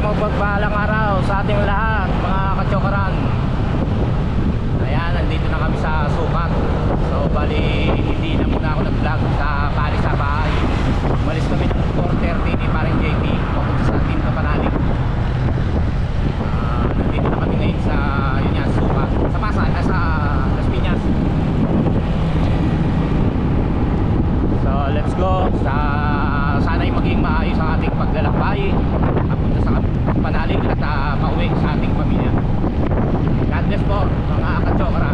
mapagpalang araw sa ating lahat, mga kachokaran. Ayan, nandito na kami sa Sukat. So bali, hindi na muna ako nag-vlog sa Paris sa bahay. Umalis kami ng 4:30 ni Paring JP papunta sa Team Kapanalig. Nandito na kami ngayon sa yun nga, Sukat, sa Pasay, sa Las Piñas. So let's go. Sana'y maging maayos ang ating paglalakbay papunta sa Panalig at pauwi sa ating pamilya. God bless po mga kachokra.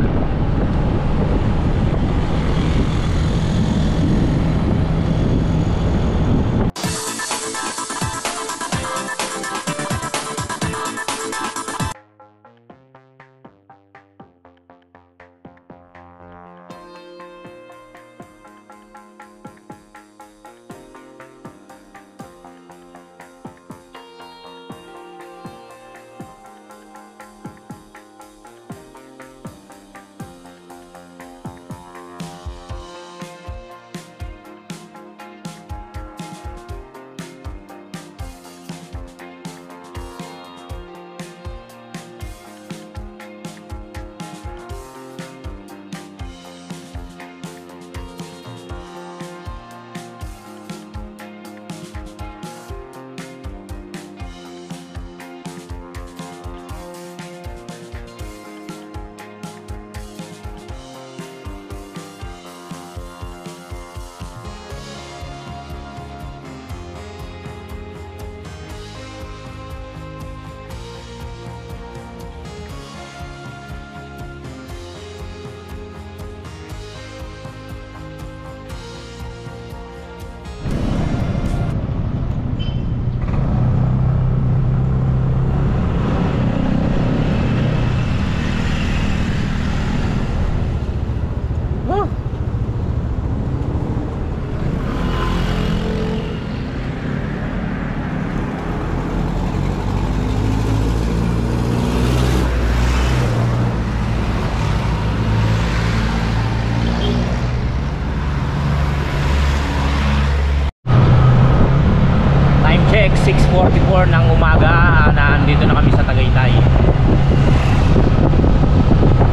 Check 6:44 ng umaga. Nandito na kami sa Tagaytay.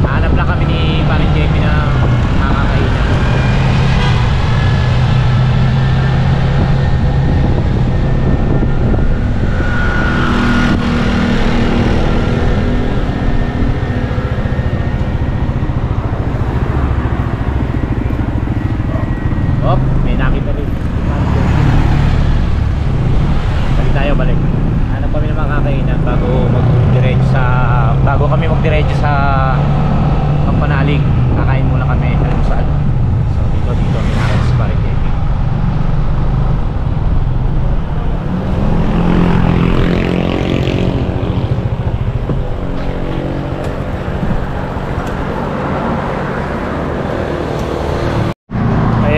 Hanap lang kami ni Paring JP na makakainan. Op, may nakita rin. Balik. Hanap kami ng mga kakainan bago kami magdiretso sa Panalig. Kakain muna kami almusal. So dito minakain sa Paring JP.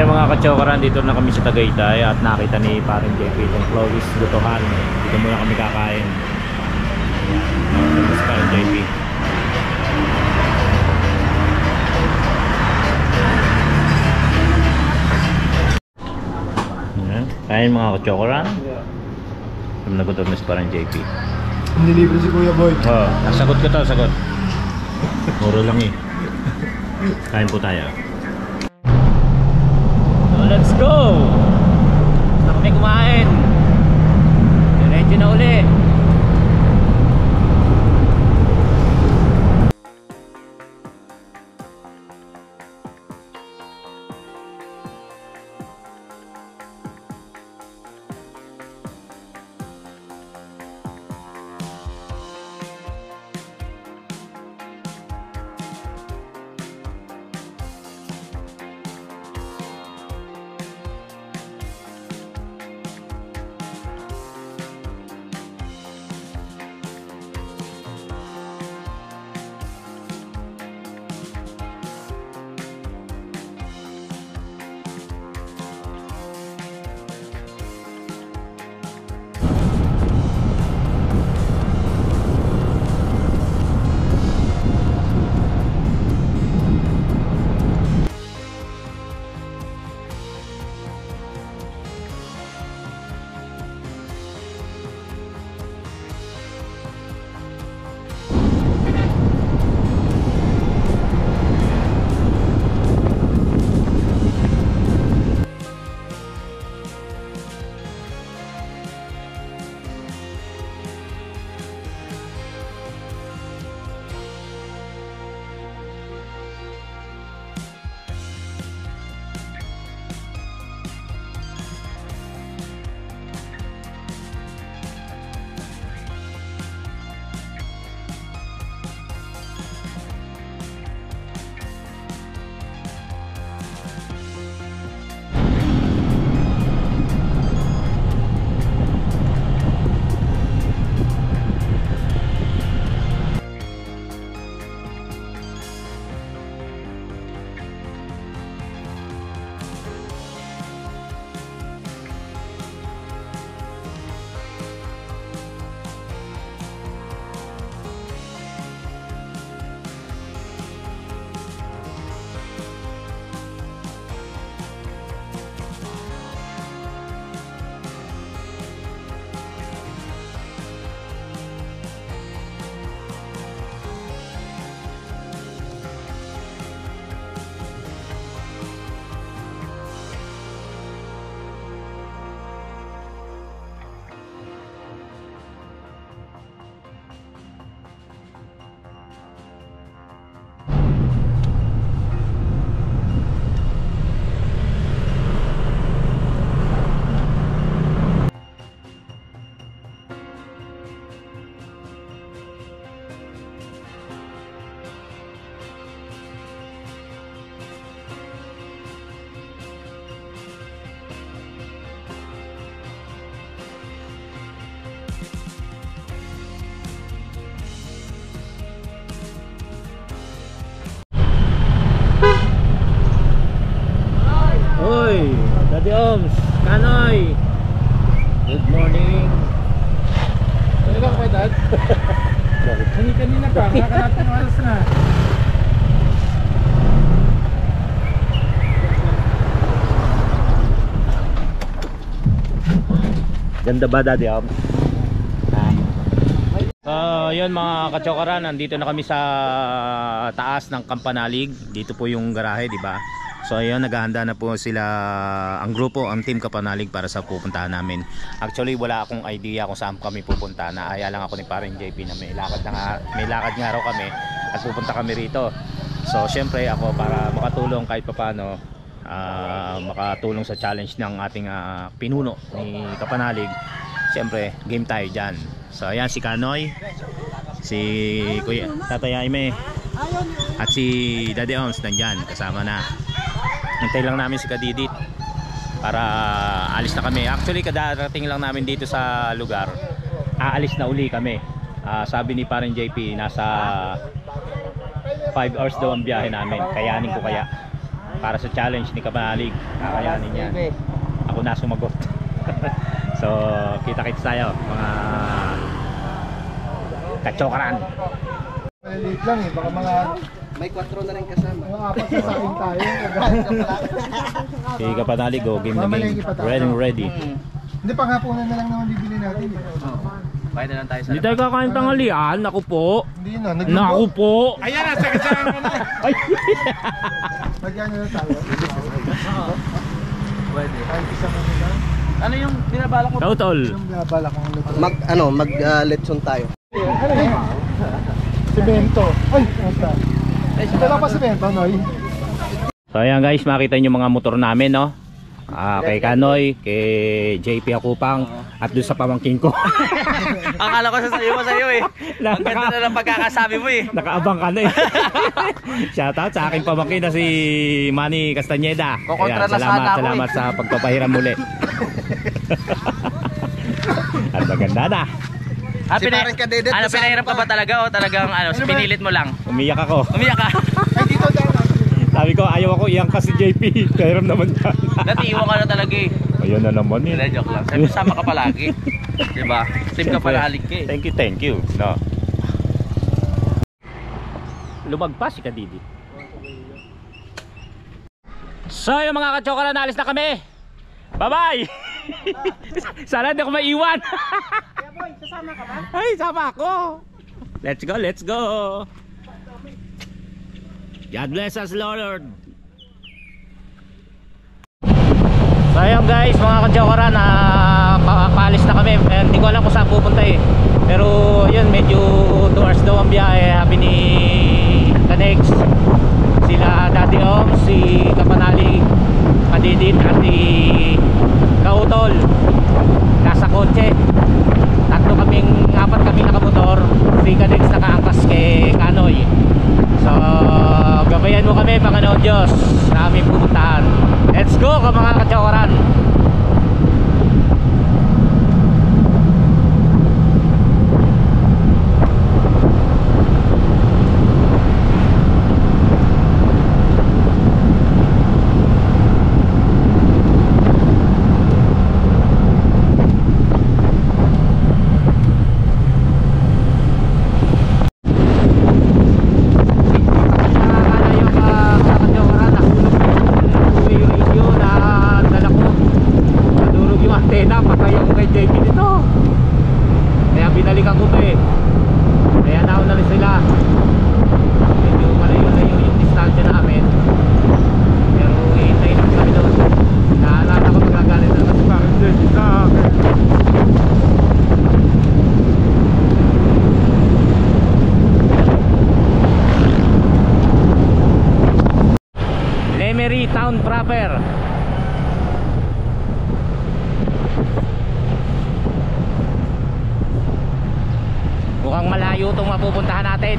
Mga kachokaran, dito na kami sa Tagaytay at nakita ni Paring JP itong Chloe's Lutuhan. Dito muna kami kakain. Ito sa Paring JP. Kain mga kachokaran. Nagutom na si Paring JP. Hindi libre si Kuya Boy. Oo, sagot ko to, sagot. Muro lang eh. Kain po tayo. Let's go! Basta kami kumain. Diretso na uli. Daddy Oms, Kanoy. Good morning. Ano lang kayo, Dad? Kanina pa, nakakalapit ng oras na. Ganda ba, Daddy Oms? So yun mga kachokaran, nandito na kami sa taas ng Kampanalig. Dito po yung garahe, di ba? So ayun, naghahanda na po sila, ang grupo, ang team Kampanalig para sa pupuntahan namin. Actually wala akong idea kung saan kami pupunta. Naaya lang ako ni Paring JP na may lakad nga raw kami at pupunta kami rito. So syempre ako, para makatulong kahit papaano, makatulong sa challenge ng ating pinuno ni Kapanalig, syempre game tayo dyan. So ayan si Kanoy, si Kuya Tatay Jaime at si Daddy Ons nandyan, kasama na. Hintay lang namin si Kadidit para alis na kami. Actually kadarating lang namin dito sa lugar, aalis na uli kami. Sabi ni Paring JP nasa 5 hours daw ang biyahe namin. Kayanin ko kaya para sa challenge ni Kapanalig, kakayanin yan. Ako na sumagot. So kita-kits tayo mga kachokaran. Maliliit lang eh, baka mga May 4 na rin kasama. 4 sa akin tayo. Si Kapanalig, game na game. Ready. Hindi, panghapunan na lang naman bibili natin eh. Kaya na lang tayo sa Hindi tayo kakain tanghalian. Naku po. Hindi na, Naku po. Ayan na, sagasaan ko na. Ay. Magyan na tayo. Pwede. Kahit isa mo nila. Ano yung binabalak mo? Tautol. Anong binabala kong luto? Letson tayo. Ano eh? Semento. Ay, basta. Ito lang pa semento, Noy. So ayan guys, makita nyo mga motor namin, no? Kay Kanoy, kay JP Akupang, at doon sa pamangkin ko. Akala ko sa'yo eh. Ang ganda na lang pagkakasabi mo eh. Nakaabang ka na eh. Shoutout sa aking pamangkin na si Manny Castañeda. Kukontra na salamat, sana ako salamat sa pagpapahiram muli. At maganda na. Ano, pinahirap ka ba talaga o talagang pinilit mo lang? Umiyak ako. Umiyak ka? Ay, dito dyan. Sabi ko ayaw ako iyang kasi JP. Pahiram naman yan. Natiiwan ka na talaga eh. Ayun na naman eh. Hindi, joke lang. Siyempre sama ka palagi. Diba? Same ka palalig ka eh. Thank you. No. Lumagpas si Kadidi. So yung mga kachokaran, alis na kami. Bye-bye. Sana hindi ako maiwan. Kaya boy, sasama ka ba? Ay, sama ako. Let's go. God bless us, Lord. So ayun guys, mga kachokaran, paalis na kami. Hindi ko alam kung saan pupunta eh. Pero yun, medyo 2 hours daw ang biyahe. Habi ni Kanex, sila Daddy Om, si Kapanalig, Kadidit at si Kautol nasa kotse. 4 kami nakamotor. Si Kanex nakaangkas kay Kanoy. So gabayan mo kami, Panginoon Diyos, sa aming pupuntahan. Let's go mga kachokaran. Town proper. Mukhang malayo itong mapupuntahan natin.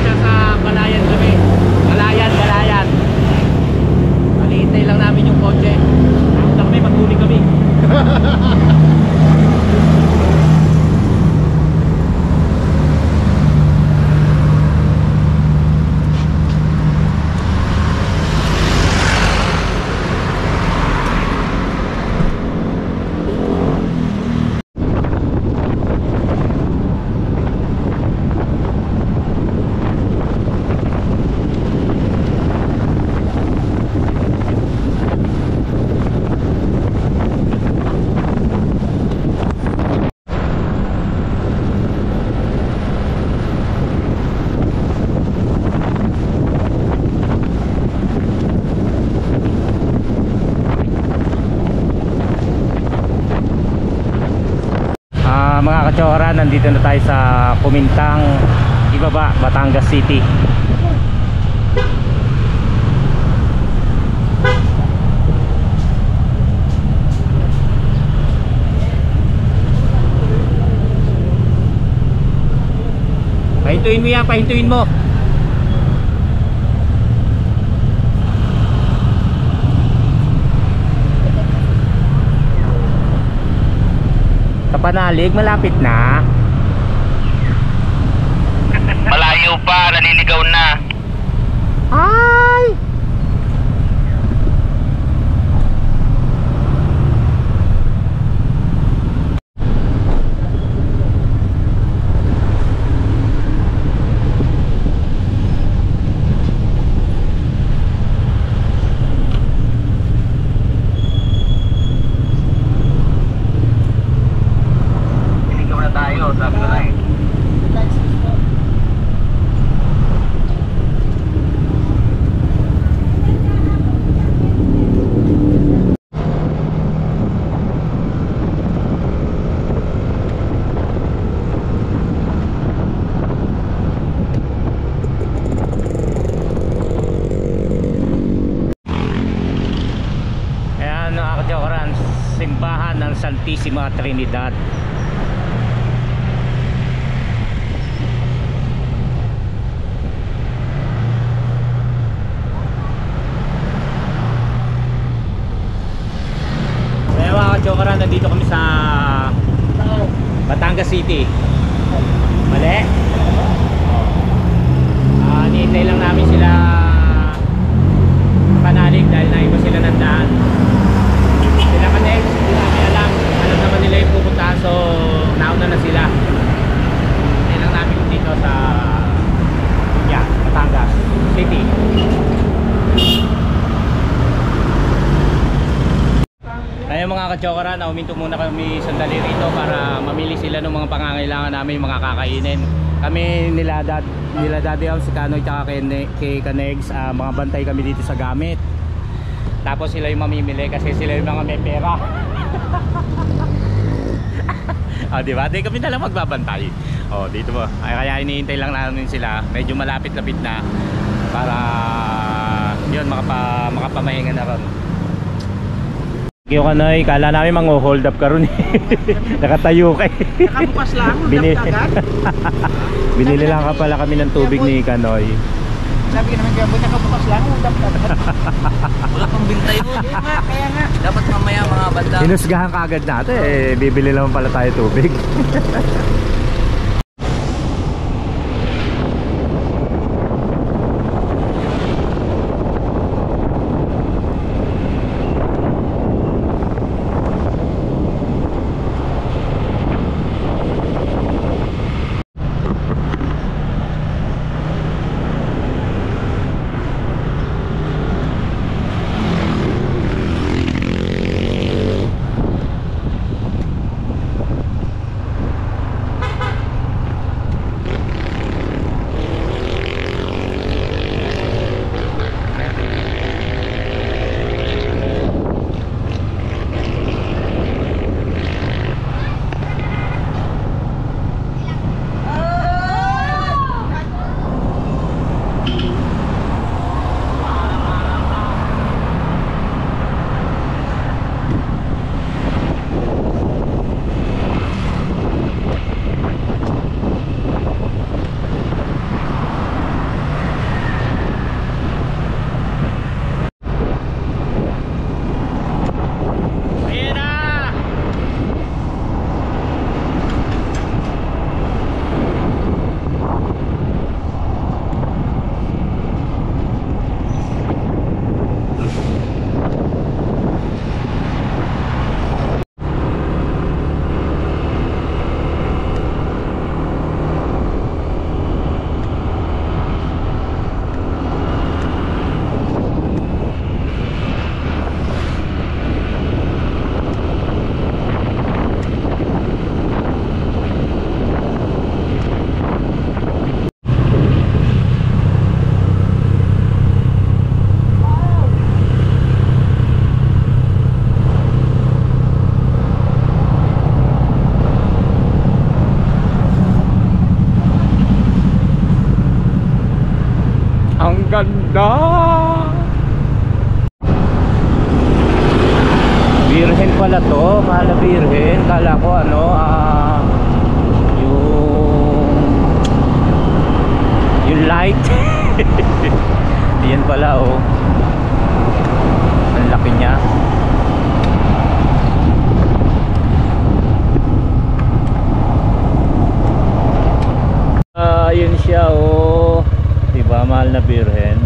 Nasa Balayan kami. Balayan. Maliintay lang namin yung kotse. Nakita kami, magtuloy kami. kachora, nandito na tayo sa Kumintang, ibaba, Batangas City. Pahintuin mo yan, pahintuin mo. Kapanalig, malapit na. Malayo pa, naliligaw na. Ay! Naliligaw na tayo, sabi ko lang. Ayan, nakakatyokoran, simbahan ng Santissima Trinidad. Kaya mga katyokoran, nandito kami sa Batangas City. Mali? Nihintay lang namin sila panalig dahil naiba sila ng daan. Sila Kanex, hindi namin alam naman nila yung pupuntahan, so nauna na sila. Hintay lang namin dito sa Batangas City. Ayun mga kachokaran, uminto muna kami sandali rito para mamili sila ng mga pangangailangan namin, mga kakainin. Kami nila Daddy Al, si Kanoy tsaka kay Kanegs, mga bantay kami dito sa gamit. Tapos sila yung mamimili kasi sila yung mga may pera. Diba? Di kami na lang magbabantay. Dito mo. Kaya iniintay lang namin sila. Medyo malapit-lapit na para yun, makapamahinga na ron. Yung Kanoy, kala namin mang-hold up ka ron eh. Nakatayo ka eh. Nakabukas lang, Binili, agad. binili lang ka pala kami ng tubig ni Kanoy. Sabi ka naman Gaboy, nakabukas lang, udap agad. Wala pang bintay mo. Kaya nga. Dapat mamaya mga banda. Hinusgahan ka agad natin eh. Bibili lang pala tayo tubig. Ang ganda. Birhen pala to, mahal na birhen. Kala ko ano, yung light. Yan pala oh. Ang laki niya. Yun siya oh. Diba, mahal na birhen.